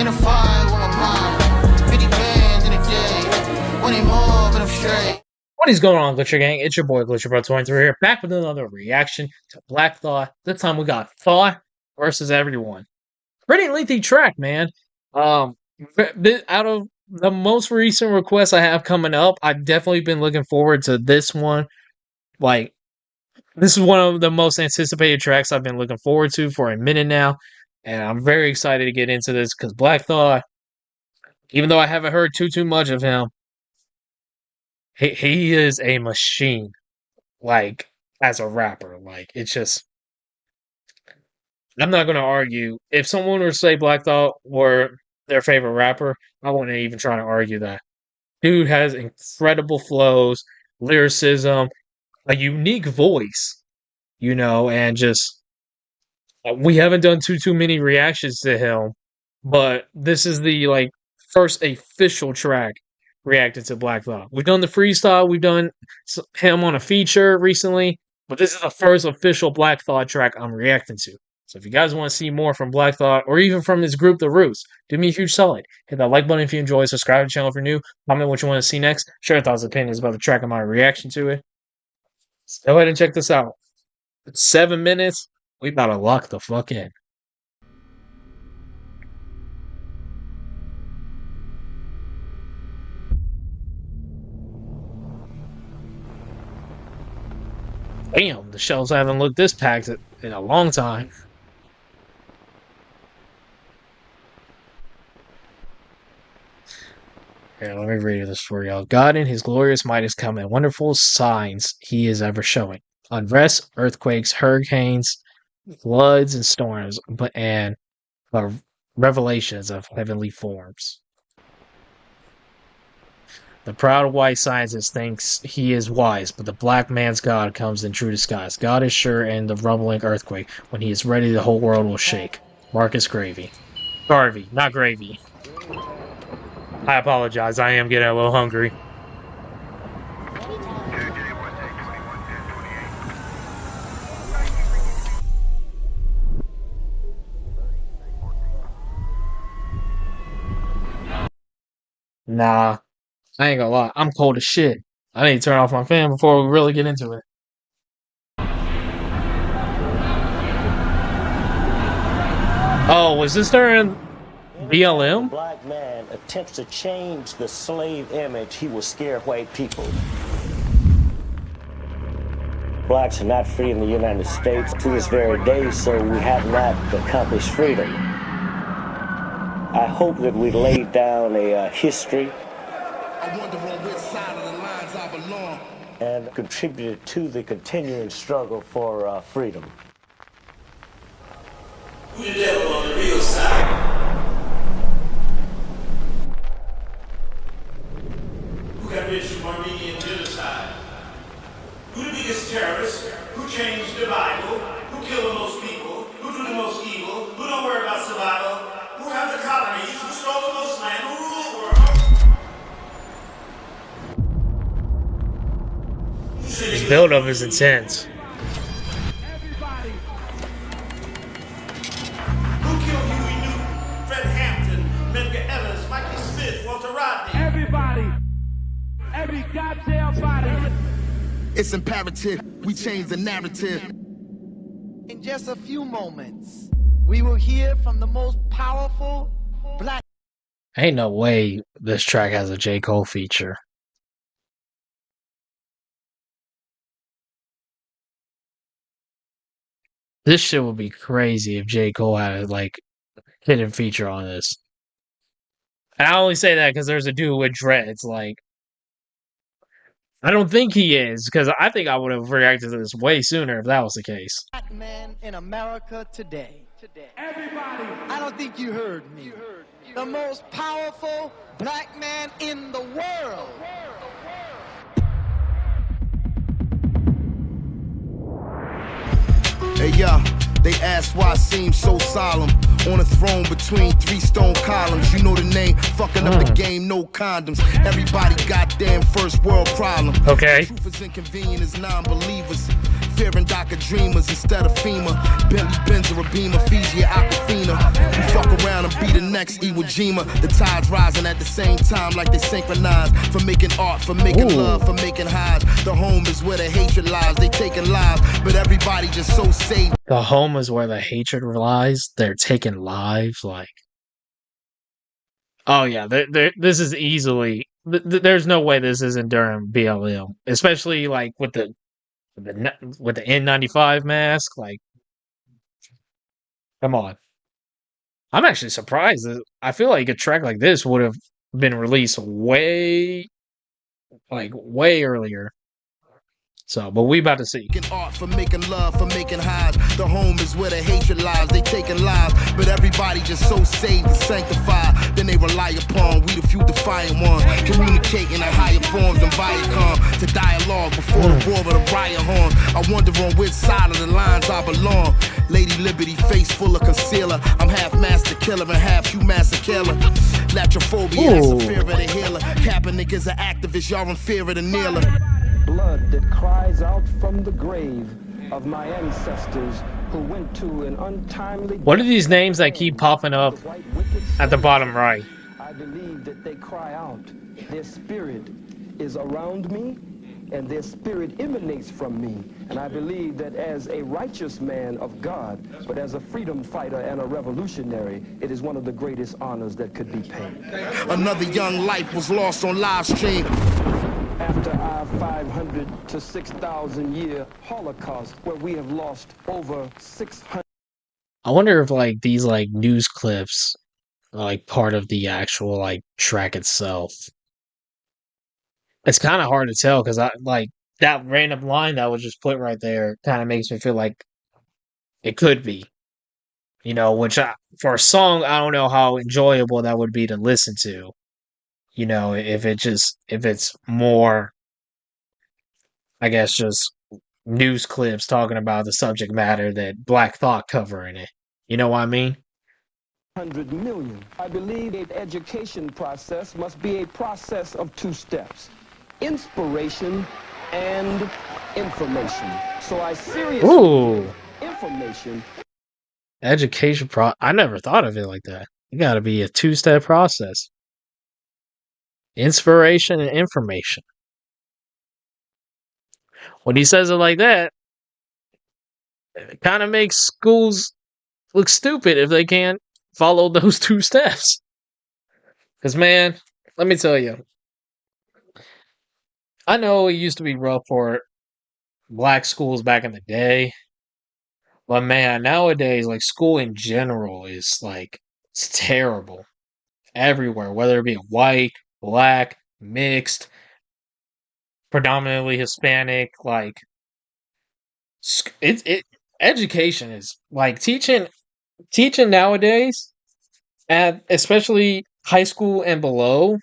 In a fire with my mom. 50 bands in a day. One more, but I'm straight. What is going on, Glitcher Gang? It's your boy GlitcherBro23 here, back with another reaction to Black Thought. This time we got Thought versus Everyone. Pretty lengthy track, man. Out of the most recent requests I have coming up, I've definitely been looking forward to this one. Like, this is one of the most anticipated tracks I've been looking forward to for a minute now, and I'm very excited to get into this because Black Thought, even though I haven't heard too much of him, he is a machine. Like, as a rapper, like, it's just, I'm not going to argue. If someone were to say Black Thought were their favorite rapper, I wouldn't even try to argue that. Dude has incredible flows, lyricism, a unique voice, and just, we haven't done too many reactions to him, but this is the, like, first official track reacted to Black Thought. We've done the freestyle, we've done him on a feature recently, but this is the first official Black Thought track I'm reacting to. So if you guys want to see more from Black Thought, or even from his group, The Roots, do me a huge solid. Hit that like button if you enjoy, subscribe to the channel if you're new, comment what you want to see next, share your thoughts and opinions about the track and my reaction to it. Go ahead and check this out. It's 7 minutes, we about to lock the fuck in. Damn, the shelves haven't looked this packed in a long time. Here, let me read this for y'all. God in his glorious might is coming. Wonderful signs he is ever showing. Unrest, earthquakes, hurricanes, floods, and storms, and revelations of heavenly forms. The proud white scientist thinks he is wise, but the black man's God comes in true disguise. God is sure in the rumbling earthquake. When he is ready, the whole world will shake. Marcus Garvey. Garvey, not gravy. I apologize, I am getting a little hungry. Nah. I ain't gonna lie, I'm cold as shit. I need to turn off my fan before we really get into it. Oh, was this during BLM? The black man attempts to change the slave image, he will scare white people. Blacks are not free in the United States to this very day, so we have not accomplished freedom. I hope that we laid down a history I wonder on which side of the lines I belong. And contributed to the continuing struggle for freedom. Who the devil on the real side? Who got rich from Armenian genocide? Who the biggest terrorist? Who changed the Bible? Who killed the most people? Who do the most evil? Who don't worry about survival? Who have the colonies? Who stole the most land? Who rule the world? This build-up is intense. Everybody. Who killed Huey Newton, Fred Hampton, Medgar Evers, Mikey Smith, Walter Rodney? Everybody. Every goddamn body. It's imperative we change the narrative. In just a few moments, we will hear from the most powerful black. Ain't no way this track has a J. Cole feature. This shit would be crazy if J. Cole had a, like, hidden feature on this. And I only say that because there's a dude with dreads, like, I don't think he is, because I think I would have reacted to this way sooner if that was the case. Black man in America today. Everybody. I don't think you heard me. The most powerful black man in the world. Hey, yo, they ask why I seem so solemn. On a throne between 3 stone columns. You know the name, fucking up the game, no condoms. Everybody goddamn first world problem. Okay. Truth is inconvenient as non-believers. Fearing DACA dreamers instead of FEMA. Bentley Benz or a Beamer, Fiji or Aquafina. You fuck around and be the next Iwo Jima. The tides rising at the same time like they synchronize. For making art, for making love, for making highs. The home is where the hatred lies. They taking lives, but everybody just so safe. The home is where the hatred lies. They're taking lives. Like, oh yeah, this is easily. There's no way this isn't during BLM, especially like with the N95 mask. Like, come on. I'm actually surprised. I feel like a track like this would have been released way earlier. So, but we about to see. Making art, for making love, for making highs. The home is where the hatred lies. They taking lives, but everybody just so saved and sanctified. Then they rely upon we the few defiant ones, communicating in higher forms than Viacom to dialogue before the war of the riot horn. I wonder on which side of the lines I belong. Lady Liberty, face full of concealer. I'm half master killer and half you master killer. Latrophobia, that's the fear of the healer. Kaepernick is an activist, y'all in fear of the kneeler. Blood that cries out from the grave of my ancestors who went to an untimely. What are these names that keep popping up at the bottom right? I believe that they cry out. Their spirit is around me, and their spirit emanates from me. And I believe that as a righteous man of God, but as a freedom fighter and a revolutionary, it is one of the greatest honors that could be paid. Another young life was lost on live stream. After our 500 to 6,000 year Holocaust, where we have lost over 600. I wonder if like these like news clips are like part of the actual like track itself. It's kind of hard to tell because I like that random line that was just put right there kind of makes me feel like it could be, you know, which for a song, I don't know how enjoyable that would be to listen to. You know, if it's more, I guess, just news clips talking about the subject matter that Black Thought covering it. You know what I mean? 100 million. I believe the education process must be a process of two steps: inspiration and information. So I seriously information. Education I never thought of it like that. You got to be a two-step process. Inspiration and information. When he says it like that, it kind of makes schools look stupid if they can't follow those two steps. Because, man, let me tell you, I know it used to be rough for black schools back in the day, but man, nowadays, like, school in general is like, it's terrible everywhere, whether it be white, black, mixed, predominantly Hispanic. Like, education is like teaching nowadays, at especially high school and below.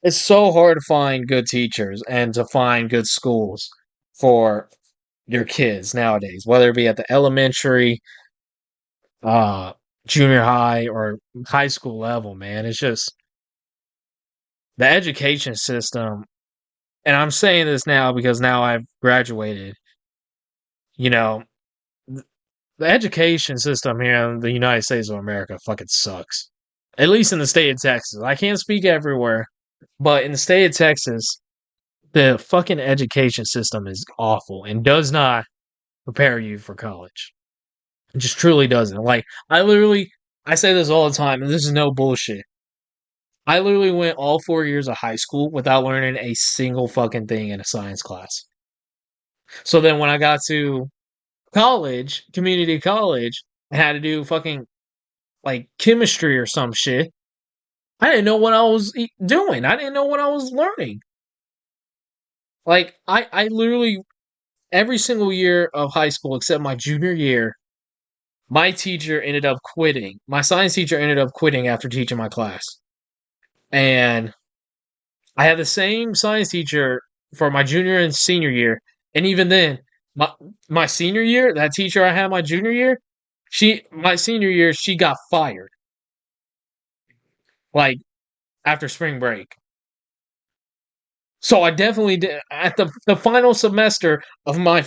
It's so hard to find good teachers and to find good schools for your kids nowadays, whether it be at the elementary, junior high, or high school level. Man, it's just the education system. And I'm saying this now because now I've graduated. You know, the education system here in the United States of America fucking sucks. At least in the state of Texas. I can't speak everywhere, but in the state of Texas, the fucking education system is awful and does not prepare you for college. It just truly doesn't. Like, I say this all the time, and this is no bullshit. I literally went all 4 years of high school without learning a single fucking thing in a science class. So then when I got to college, community college, I had to do fucking like chemistry or some shit. I didn't know what I was doing. I didn't know what I was learning. Like, I literally, every single year of high school except my junior year, my teacher ended up quitting. My science teacher ended up quitting after teaching my class. And I had the same science teacher for my junior and senior year. And even then, my senior year, that teacher I had my junior year, my senior year, she got fired. Like, after spring break. So I definitely did, at the final semester of my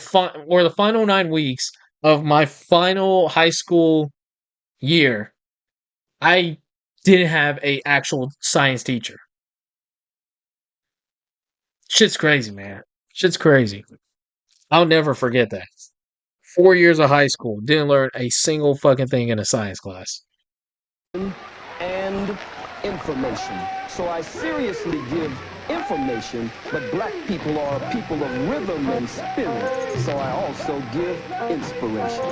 or the final 9 weeks of my final high school year, I didn't have a actual science teacher. Shit's crazy, man. Shit's crazy. I'll never forget that. 4 years of high school, didn't learn a single fucking thing in a science class. And information. So I seriously give information, but black people are people of rhythm and spirit. So I also give inspiration.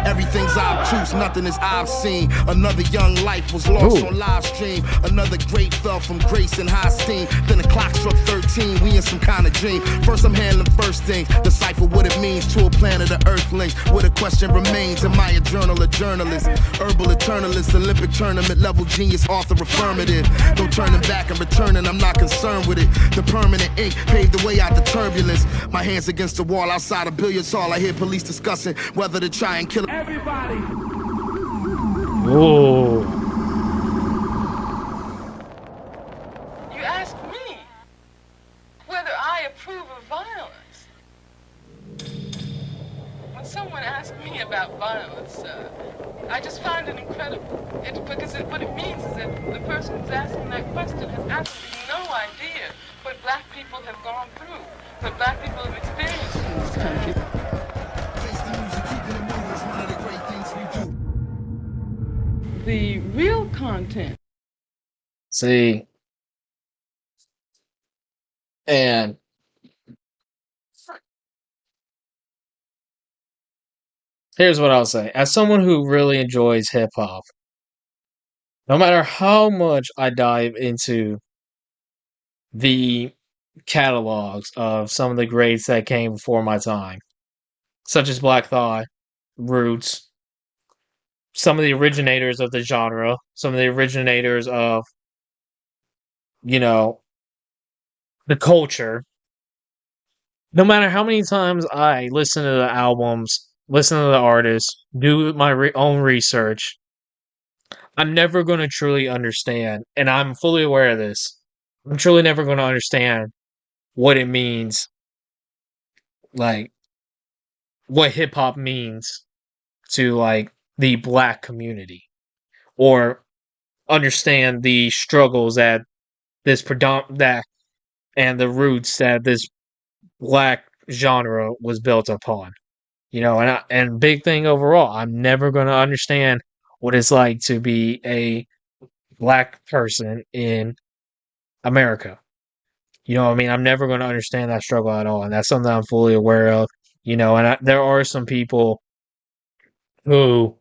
Everything's obtuse, nothing is obscene. Another young life was lost on live stream. Another great fell from grace and high steam. Then the clock struck 13, we in some kind of dream. First I'm handling first things, decipher what it means to a planet of earthlings. Where the question remains, am I a journal, a journalist? Herbal eternalist, Olympic tournament level genius, author affirmative. No turning back and returning, I'm not concerned with it. The permanent ink paved the way out the turbulence. My hands against the wall outside a billiards hall. I hear police discussing whether to try and kill Everybody. Whoa. You ask me whether I approve of violence. When someone asks me about violence, I just find it incredible. What it means is that the person who's asking that question has absolutely no idea what black people have gone through, what black people have experienced in this country. The real content. See, and here's what I'll say. As someone who really enjoys hip hop, no matter how much I dive into the catalogs of some of the greats that came before my time, such as Black Thought, Roots, some of the originators of the genre, some of the originators of, the culture. No matter how many times I listen to the albums, listen to the artists, do my own research, I'm never going to truly understand, and I'm fully aware of this, I'm truly never going to understand what it means, like, what hip-hop means to, like, the black community, or understand the struggles that this and the roots that this black genre was built upon. And big thing overall, I'm never going to understand what it's like to be a black person in America. I'm never going to understand that struggle at all, and that's something I'm fully aware of. There are some people who,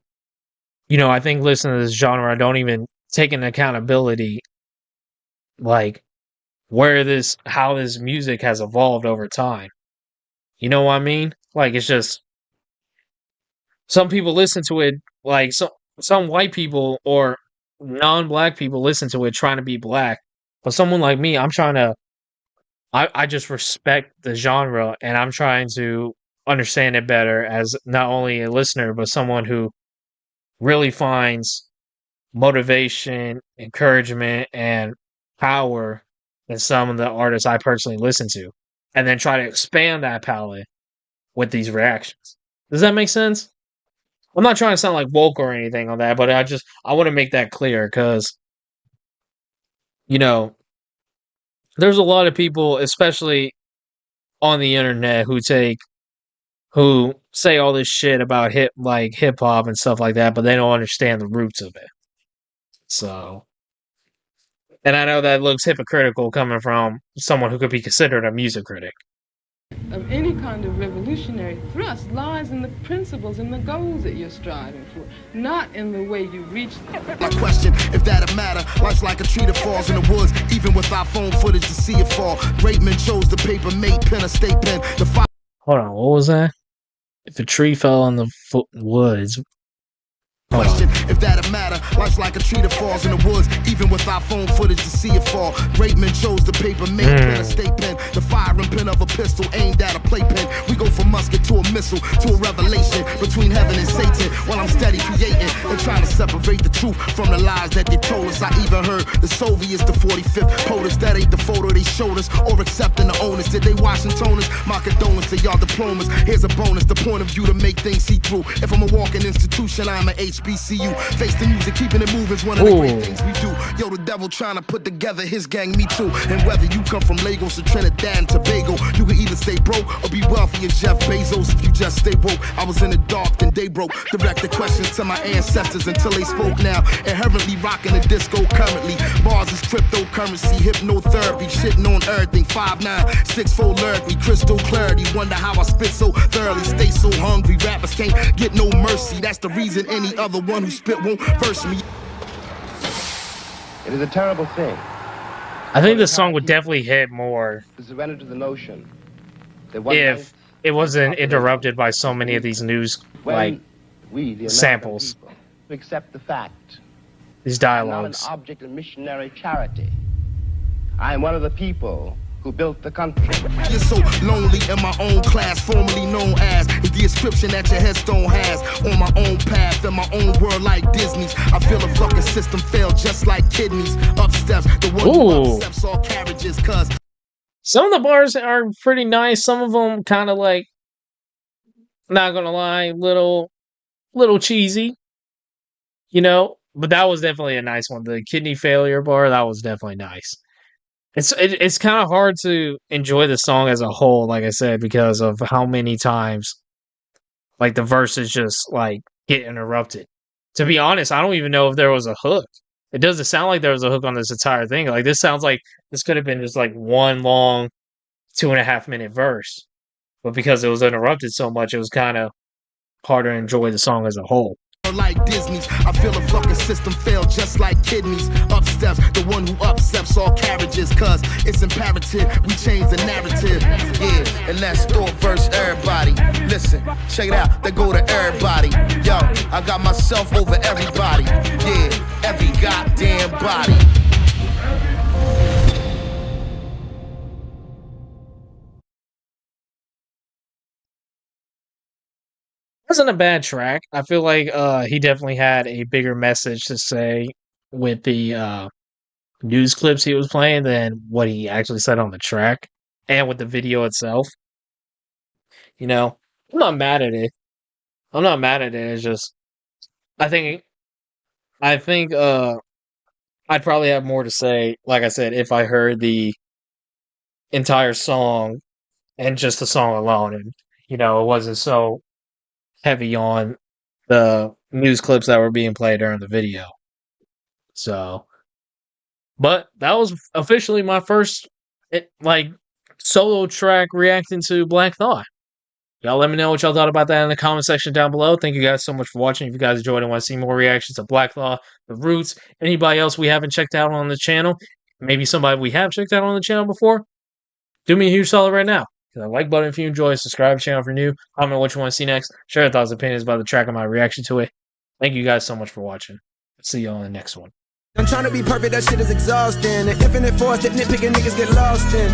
I think listening to this genre don't even take an accountability, like, how this music has evolved over time. You know what I mean? Like, it's just, some people listen to it, like, some white people or non-black people listen to it trying to be black, but someone like me, I just respect the genre, and I'm trying to understand it better as not only a listener, but someone who really finds motivation, encouragement, and power in some of the artists I personally listen to, and then try to expand that palette with these reactions. Does that make sense? I'm not trying to sound like woke or anything on that, but I want to make that clear, because, there's a lot of people, especially on the internet, who say all this shit about hip hop and stuff like that, but they don't understand the roots of it. So, and I know that looks hypocritical coming from someone who could be considered a music critic. Of any kind of revolutionary thrust lies in the principles and the goals that you're striving for, not in the way you reach them. My question, if that'd matter, life's like a tree that falls in the woods, even with our phone footage to see it fall. Great men chose the paper mate pen, a state pen. Hold on, what was that? If a tree fell in the woods, question if that'd matter. Life's like a tree that falls in the woods, even with our phone footage to see it fall. Great men chose the paper made pen, a state pen, the firing pin of a pistol aimed at a playpen. We go from musket to a missile to a revelation between heaven and Satan. While I'm steady creating and trying to separate the truth from the lies that they told us. I even heard the Soviets, the 45th POTUS. That ain't the photo they showed us, or accepting the onus. Did they Washingtoners? My condolence to y'all diplomas. Here's a bonus, the point of view to make things see through. If I'm a walking institution, I'm an HBCU. Face the music, keeping it moving is one of the great things we do. Yo, the devil trying to put together his gang, me too. And whether you come from Lagos or Trinidad and Tobago, you can either stay broke or be wealthy as Jeff Bezos if you just stay woke. I was in the dark, then they broke. Direct the questions to my ancestors until they spoke now. Inherently rocking the disco currently. Bars is cryptocurrency, hypnotherapy, shitting on everything. 5'9", 6'4" lyrically, crystal clarity. Wonder how I spit so thoroughly, stay so hungry. Rappers can't get no mercy. That's the reason any other one who spit won't verse me. It is a terrible thing. I think this song would definitely hit more to surrender to the notion that if it wasn't interrupted by so many of these news like samples. To accept the fact, these I'm dialogues. not an object of missionary charity. I am one of the people who built the country. You're so lonely in my own class, formerly known as is the inscription that your headstone has. On my own path, in my own world like Disney's. I feel a fucking system fail just like kidneys. Up steps, the one who upsteps all carriages, cause some of the bars are pretty nice. Some of them kind of like, not gonna lie, little cheesy, you know. But that was definitely a nice one. The kidney failure bar, that was definitely nice. It's kind of hard to enjoy the song as a whole, like I said, because of how many times like the verses just like get interrupted. To be honest, I don't even know if there was a hook. It doesn't sound like there was a hook on this entire thing. Like this sounds like this could have been just like one long 2.5 minute verse. But because it was interrupted so much, it was kind of hard to enjoy the song as a whole. like Disney's. I feel a fucking system fail just like kidneys. Up steps, the one who upsteps all carriages. Cause it's imperative, we change the narrative. Yeah, and let's throw a verse everybody. Listen, check it out, they go to everybody. Yo, I got myself over everybody. Yeah, every goddamn body. Wasn't a bad track. I feel like he definitely had a bigger message to say with the news clips he was playing than what he actually said on the track and with the video itself. You know, I'm not mad at it. I'm not mad at it. It's just I think I'd probably have more to say, like I said, if I heard the entire song and just the song alone, and you know, it wasn't so heavy on the news clips that were being played during the video. So, but that was officially my first solo track reacting to Black Thought. Y'all let me know what y'all thought about that in the comment section down below. Thank you guys so much for watching. If you guys enjoyed and want to see more reactions to Black Thought, The Roots, anybody else we haven't checked out on the channel, maybe somebody we have checked out on the channel before, do me a huge solid right now. Hit the like button if you enjoy, subscribe to the channel if you're new, comment what you want to see next, share your thoughts and opinions about the track and my reaction to it. Thank you guys so much for watching. See y'all in the next one. I'm trying to be perfect, that shit is exhausting. An infinite force that nitpicking niggas get lost in.